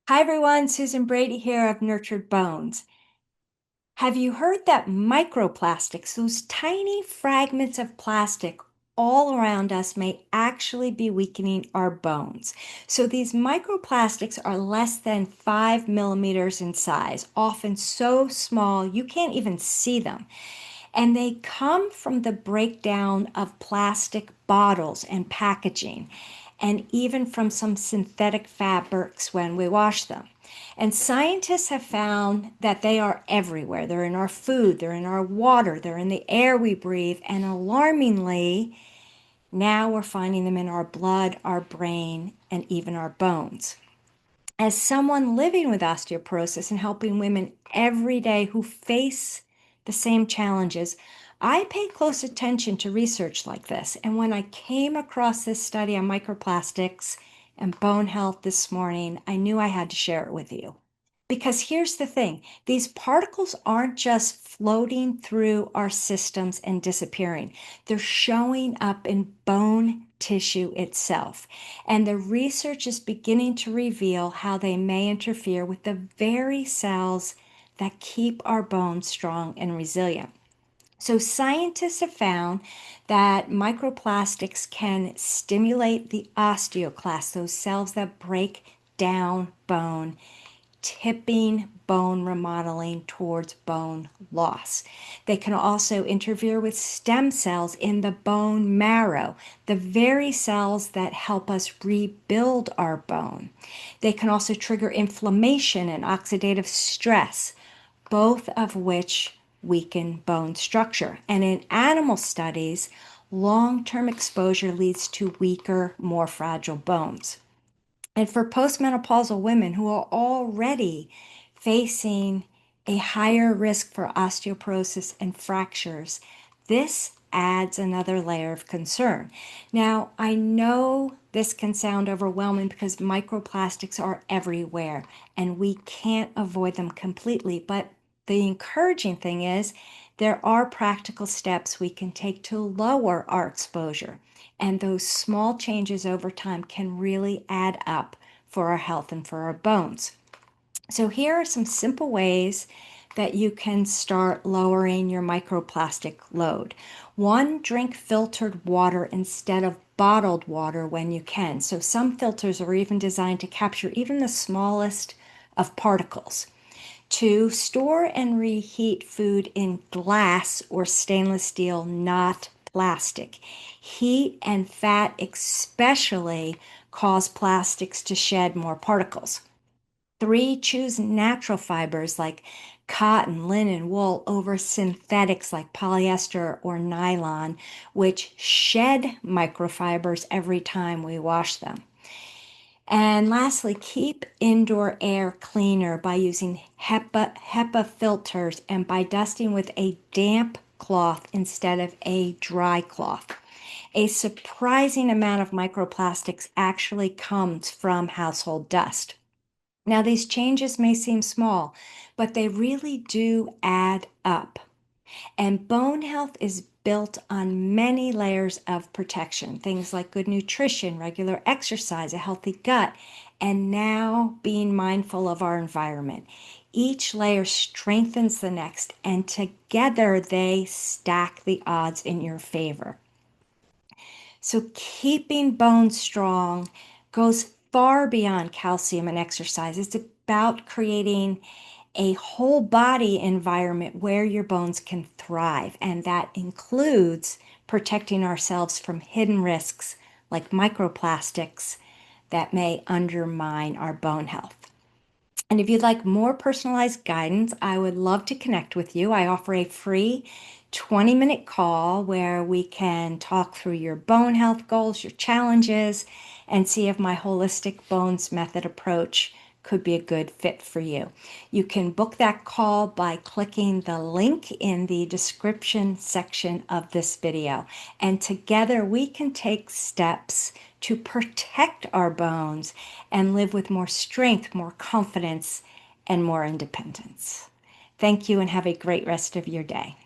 Hi everyone, Susan Brady here of Nurtured Bones. Have you heard that microplastics, those tiny fragments of plastic all around us, may actually be weakening our bones? So these microplastics are less than 5 millimeters in size, often so small you can't even see them. And they come from the breakdown of plastic bottles and packaging, and even from some synthetic fabrics when we wash them. And scientists have found that they are everywhere. They're in our food, they're in our water, they're in the air we breathe, and alarmingly, now we're finding them in our blood, our brain, and even our bones. As someone living with osteoporosis and helping women every day who face the same challenges, I pay close attention to research like this. And when I came across this study on microplastics and bone health this morning, I knew I had to share it with you. Because here's the thing, these particles aren't just floating through our systems and disappearing. They're showing up in bone tissue itself. And the research is beginning to reveal how they may interfere with the very cells that keep our bones strong and resilient. So, scientists have found that microplastics can stimulate the osteoclasts, those cells that break down bone, tipping bone remodeling towards bone loss. They can also interfere with stem cells in the bone marrow, the very cells that help us rebuild our bone. They can also trigger inflammation and oxidative stress, both of which weaken bone structure. And in animal studies, long-term exposure leads to weaker, more fragile bones. And for postmenopausal women who are already facing a higher risk for osteoporosis and fractures, this adds another layer of concern. Now, I know this can sound overwhelming because microplastics are everywhere and we can't avoid them completely, but the encouraging thing is there are practical steps we can take to lower our exposure. And those small changes over time can really add up for our health and for our bones. So, here are some simple ways that you can start lowering your microplastic load. One, drink filtered water instead of bottled water when you can. So, some filters are even designed to capture even the smallest of particles. Two, store and reheat food in glass or stainless steel, not plastic. Heat and fat, especially, cause plastics to shed more particles. Three, choose natural fibers like cotton, linen, wool over synthetics like polyester or nylon, which shed microfibers every time we wash them. And lastly, keep indoor air cleaner by using HEPA filters and by dusting with a damp cloth instead of a dry cloth. A surprising amount of microplastics actually comes from household dust. Now, these changes may seem small, but they really do add up. And bone health is built on many layers of protection, things like good nutrition, regular exercise, a healthy gut, and now being mindful of our environment. Each layer strengthens the next, and together they stack the odds in your favor. So, keeping bones strong goes far beyond calcium and exercise. It's about creating a whole body environment where your bones can thrive. And that includes protecting ourselves from hidden risks like microplastics that may undermine our bone health. And if you'd like more personalized guidance, I would love to connect with you. I offer a free 20-minute call where we can talk through your bone health goals, your challenges, and see if my holistic bones method approach could be a good fit for you. You can book that call by clicking the link in the description section of this video. And together we can take steps to protect our bones and live with more strength, more confidence, and more independence. Thank you and have a great rest of your day.